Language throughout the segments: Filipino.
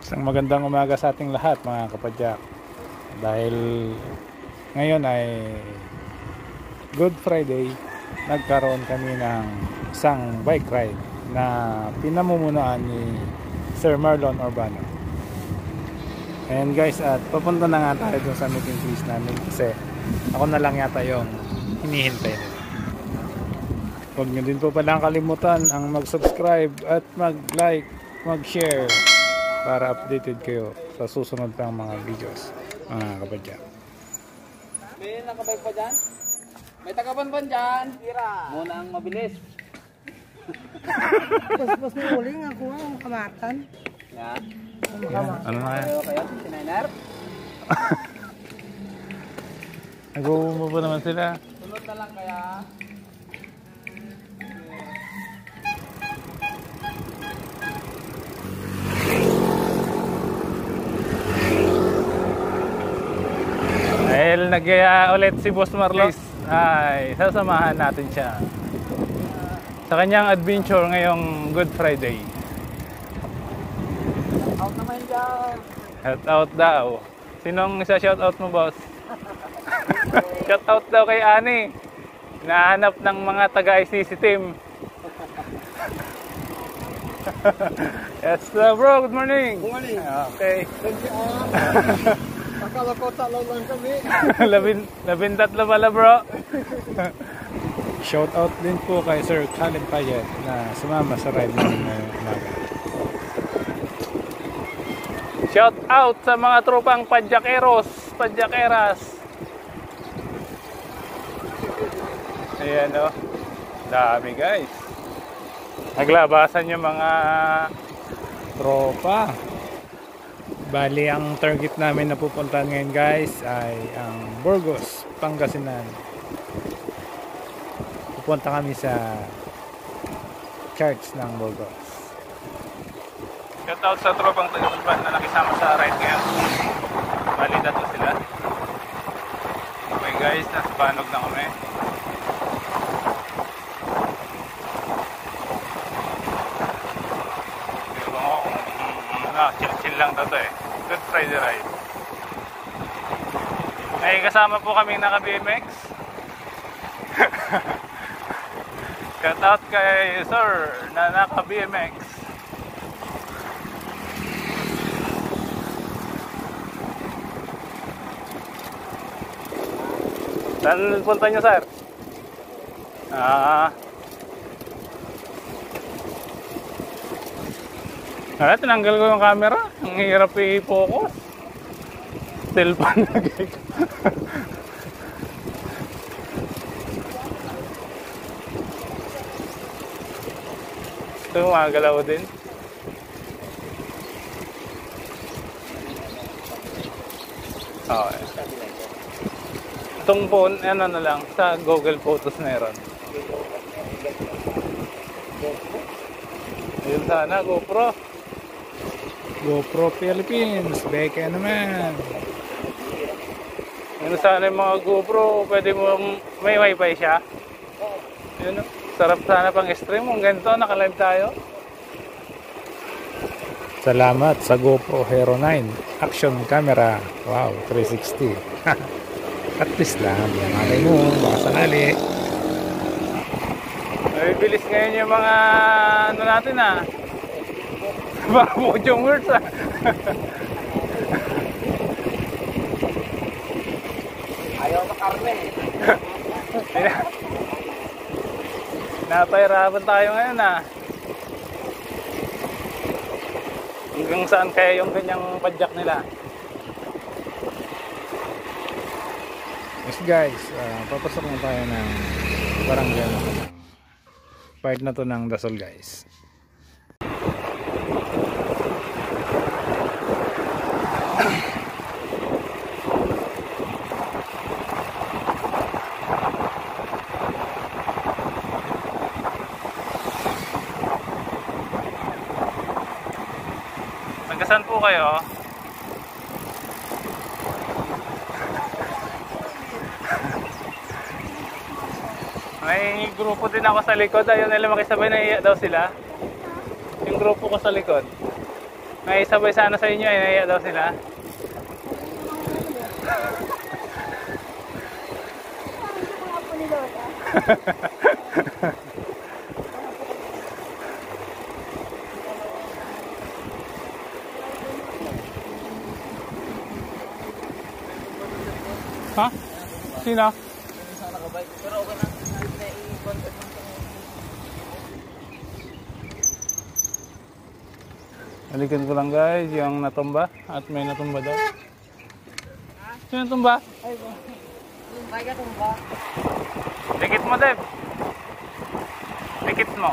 Isang magandang umaga sa ating lahat mga kapadyak. Dahil ngayon ay Good Friday, nagkaroon kami ng isang bike ride na pinamumunuan ni Sir Marlon Urbano. And guys, at papunta na nga tayo dun sa meeting place namin kasi ako na lang yata yung hinihintay nila. Huwag nyo din po palang kalimutan ang mag-subscribe at mag-like, mag-share para updated kayo sa susunod pang mga videos, mga kapadyak. May nakabike pa dyan? May tagabanban dyan. Tira. Muna ang mabilis. Pas mo uling ako ang kamatan. Yeah. Ano na yan? Kaya si Niner? Nag-uumbo po naman sila. Sunod na lang kaya. Dahil nagyaya ulit si Boss Marlon, ay sasamahan natin siya sa kanyang adventure ngayong Good Friday. Out naman dyan. Shout out daw. Sinong isa shout out mo, boss? Shout out daw kay Ani. Nahanap ng mga taga-ICC team. Yes, bro. Good morning. Good morning. Okay. Thank you. Akala ko talo lang kami. 13 pala, bro. Shout out din po kay Sir Caleb Payet na sumama sa ride namin ngayong umaga. Shout out sa mga tropang padyakeros, padyakeras. Ayan o. Dami guys. Naglabasan yung mga tropa. Bali, ang target namin na pupuntahan ngayon guys ay ang Burgos, Pangasinan. Pupunta kami sa church ng Burgos. Shout out sa tropang taga-Tulban na nakisama sa ride ngayon. Bali, dato sila. Okay guys, nasa Banog na kami. Chill lang to eh. Good Friday ride. Ay, kasama po kami naka-BMX. Shout out kay Sir na naka-BMX. Saan punta nyo, sir? Tinanggal ko yung camera. Ang hirap i-focus. Cellphone na guys. Ito mga galaw din. Okay. Itong phone, ano na lang, sa Google Photos meron. Ayun sana, GoPro. GoPro Philippines, beke naman. Ano sana yung mga GoPro, pwede mo, may wifi siya. Yun, sarap sana pang stream, kung ganito, naka-live tayo. Salamat sa GoPro Hero 9 Action Camera. Wow, 360. At least lang, yan malay mo, baka sanali. Ay, bilis ngayon yung mga ano natin Baka Bojong words Ayaw na karne. Napahirapan tayo ngayon Hanggang saan kaya yung ganyang padyak nila? Yes guys, papasok na tayo ng barangay na part na to ng Dasol guys. Nagkasan po kayo? May grupo din ako sa likod. Ayaw nila makisabay, na iya daw sila. Yung grupo ko sa likod. may sabay sana sa inyo, naiya daw sila. Ha? Sino? Pero okay na. I-contact mo. Balikan ko lang guys, yung natumba. At may natumba daw. Sino natumba? Ay, kaya tumba. Dikit mo, Deb. Dikit mo.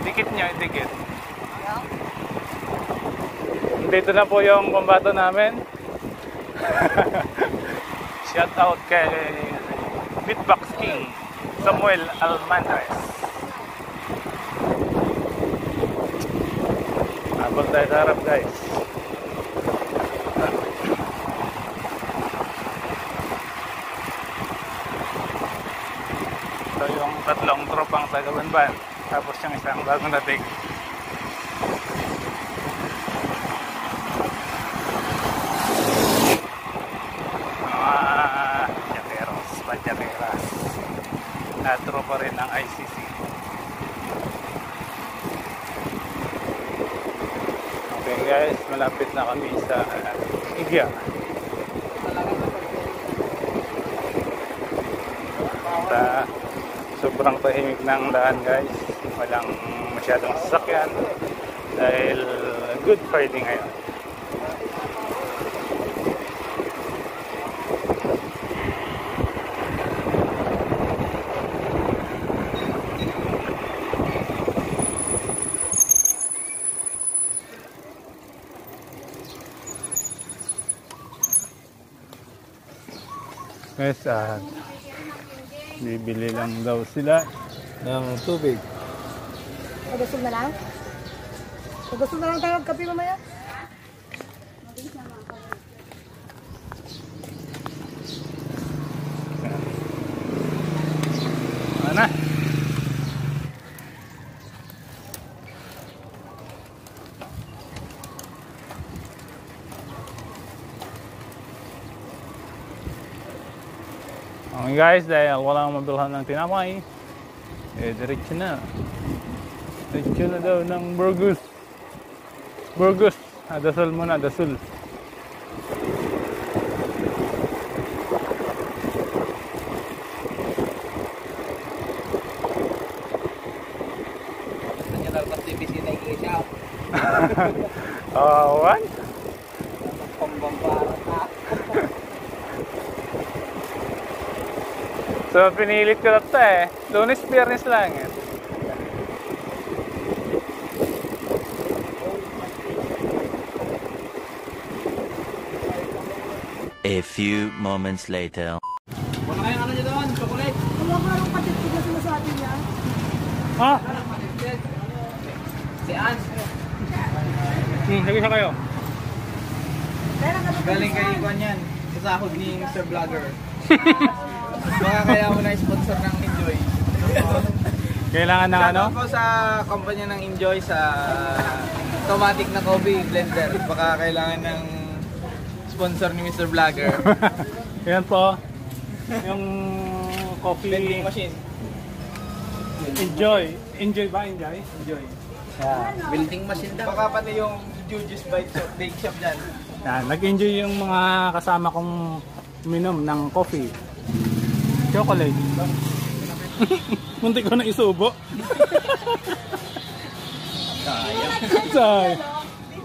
Dikit nyo, dikit. Dito na po yung pambato namin. Shout out kay Beatbox King Samuel Almanres. Habang tayo sa harap guys. Ito yung tatlong tropang taga-Banban. Tapos yung isang bagong dating. Banyareras na tropa rin ng ICC. Okay guys, malapit na kami sa Igya. At sobrang tahimik ng daan guys, walang masyadong sasakyan dahil Good Friday ngayon. Guys, bibili lang daw sila ng tubig. Pagusog na lang? Pagusog na lang tayo magkape mamaya? Ano na? Okay guys, dahil walang mabilhan ng tinapay, diretso na. Diretso na daw ng burgos. Burgos. Dasal muna, dasal. Awan? So, pinilit ko lang ito eh. Lunes, Biyernes lang eh. A few moments later. Wala kayong ano nyo doon? Chocolate? Wala ka rin patitid na sinasabi niya. Ha? Si Ans. Sige siya kayo. Galing kay Kwan yan. Sa sahod ni Mr. Vlogger. Baka kaya mo na sponsor ng Enjoy. Kailangan ng ano? Shoutout po sa kumpanya ng Enjoy sa automatic na coffee blender. Baka kailangan ng sponsor ni Mr. Vlogger. Yan po. Yung coffee. Vending machine. Enjoy. Enjoy ba? Enjoy? Enjoy. Yeah. Building machine daw. Baka pati yung Juju's Bake Shop dyan. Yan. Nag-enjoy yung mga kasama kong uminom ng coffee. Chocolate. Muntik ko na isubo. Sayang.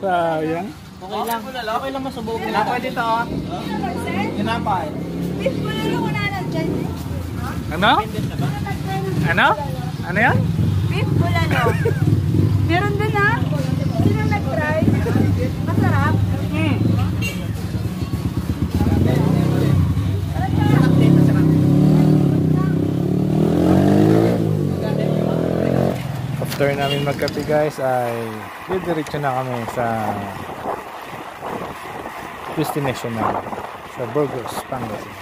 Sayang. Okay lang. Okay lang masubok. Tinapay dito. Tinapay. Beef ko na lang wala lang dyan. Ano? Ano? Ano yan? Beef bulalo. Meron din ha? Sino nag-try? Masarap. After namin magkape guys ay didiretso na kami sa destination namin sa Burgos, Pangasinan.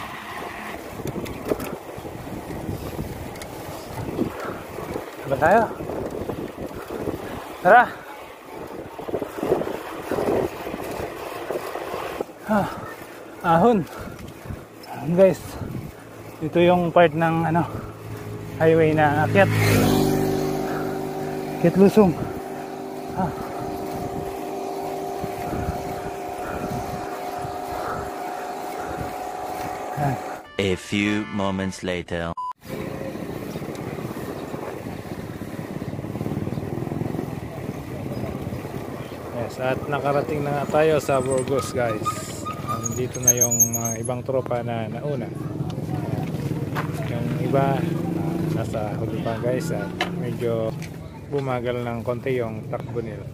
Tara tayo. Tara. Ahon. Guys, ito yung part ng highway na akyat Lusong. A few moments later. Yes, at nakarating na nga tayo sa Burgos, guys. Dito na yung mga ibang tropa na nauna. Yung iba nasa huli pa, guys, at medyo bumagal ng konti yung takbo nila.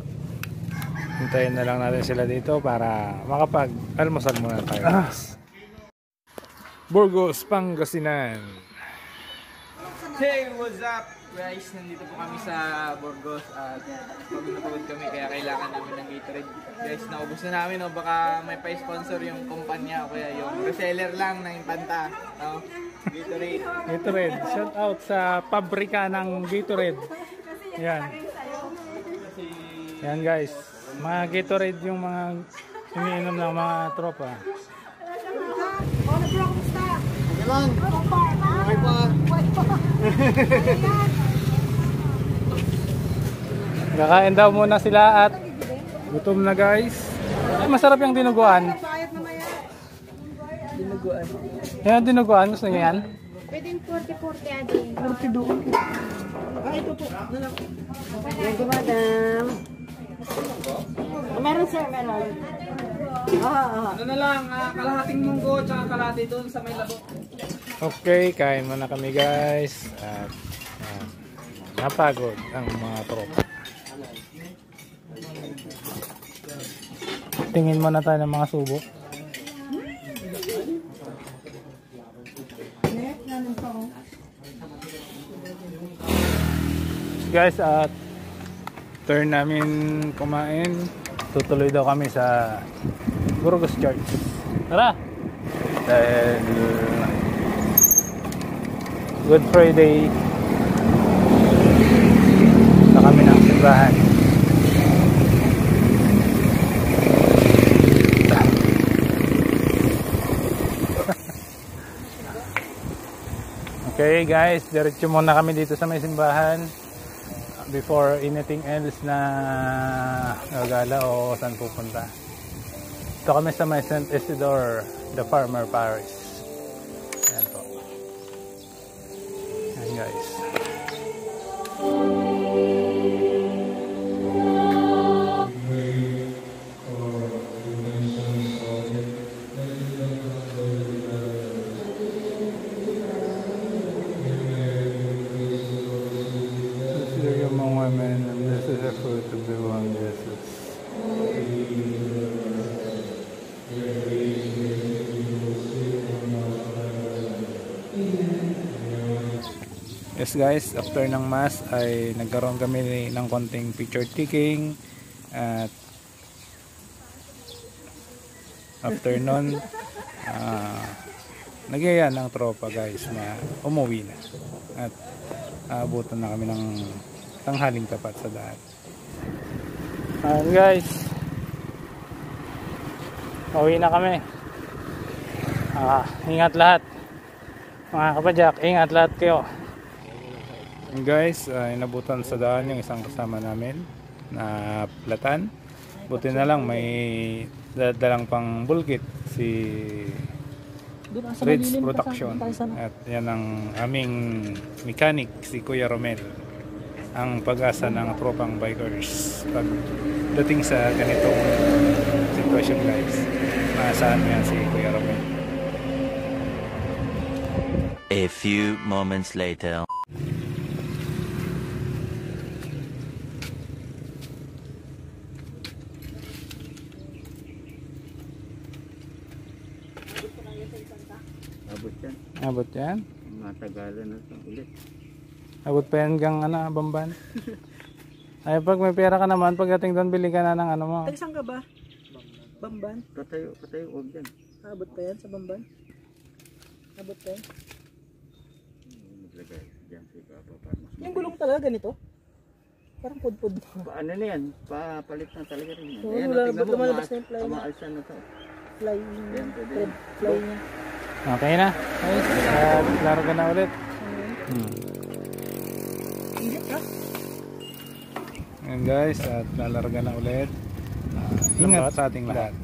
Hintayin na lang natin sila dito para makapag-almusal muna tayo, guys. Burgos, Pangasinan. Hey, what's up guys? Nandito po kami sa Burgos at pagpapagod kami kaya kailangan namin ng Gatorade. Guys, naubos na namin o baka may pa-sponsor yung kumpanya o kaya yung reseller lang ng Impanta. Gatorade. Gatorade, shout out sa pabrika ng Gatorade. Yan. Yan guys, mga Gatorade yung mga iniinom ng mga tropa. Okay lang. Okay pa. Kakain daw muna sila at gutom na, guys. Ay, masarap yung dinuguan. Dinuguan. Yan, dinuguan. Gusto niyo yan? Pwedeng 40-40 ading. 40 doon. Ito po. Thank you, madam. Meron sir, meron. Ano na lang, kalahating munggo tsaka kalahati doon sa may labo. Okay, kain muna kami, guys. At napagod ang mga tropa. Tingin muna tayo ng mga subo. Guys, at turn namin kumain. Tutuloy daw kami sa Burgos Church. Tara! Dahil Good Friday na kami ng simbahan. Okay guys, diretso muna kami dito sa may simbahan before anything else na gagala o saan pupunta. Ito kami sa may St. Isidore, the Farmer Parish. Ayan po. Ayan guys. Yes guys, after ng mass ay nagkaroon kami ng konting picture taking at after nun nagyaya ng tropa guys na umuwi na at abutan na kami ng tanghaling tapat sa daan. Guys, uwi na kami. Ingat lahat mga kapadyak, ingat lahat kayo. Guys, inabutan sa daan yung isang kasama namin na platan. Buti na lang may dadalang pang bulkit si Reds Production at yan ang aming mechanic si Kuya Romel, ang pag-asa ng tropang bikers pagdating sa ganitong sitwasyon guys. Maasahan mo yan si Kuya Romel. A few moments later. Abot yan? Matagalan na ito ulit. Abot pa yan hanggang Bamban. Ay pag may pera ka naman, pagdating doon bili ka na ng ano mo. Saan ka ba? Bamban? Patayo, huwag dyan. Abot pa yan sa Bamban? Abot pa yan? Maglagay dyan si Papa. Yung gulong talaga ganito? Parang pud-pud. Paano na yan? Papalit na talaga rin. Oo, lumalabas na yung ply. Kamaalsan na ito. fly, fly niya. Okay na. Guys, at laro ka na ulit. Ingat ka. Ayan guys, at lalarga na ulit. Ingat sa ating lahat.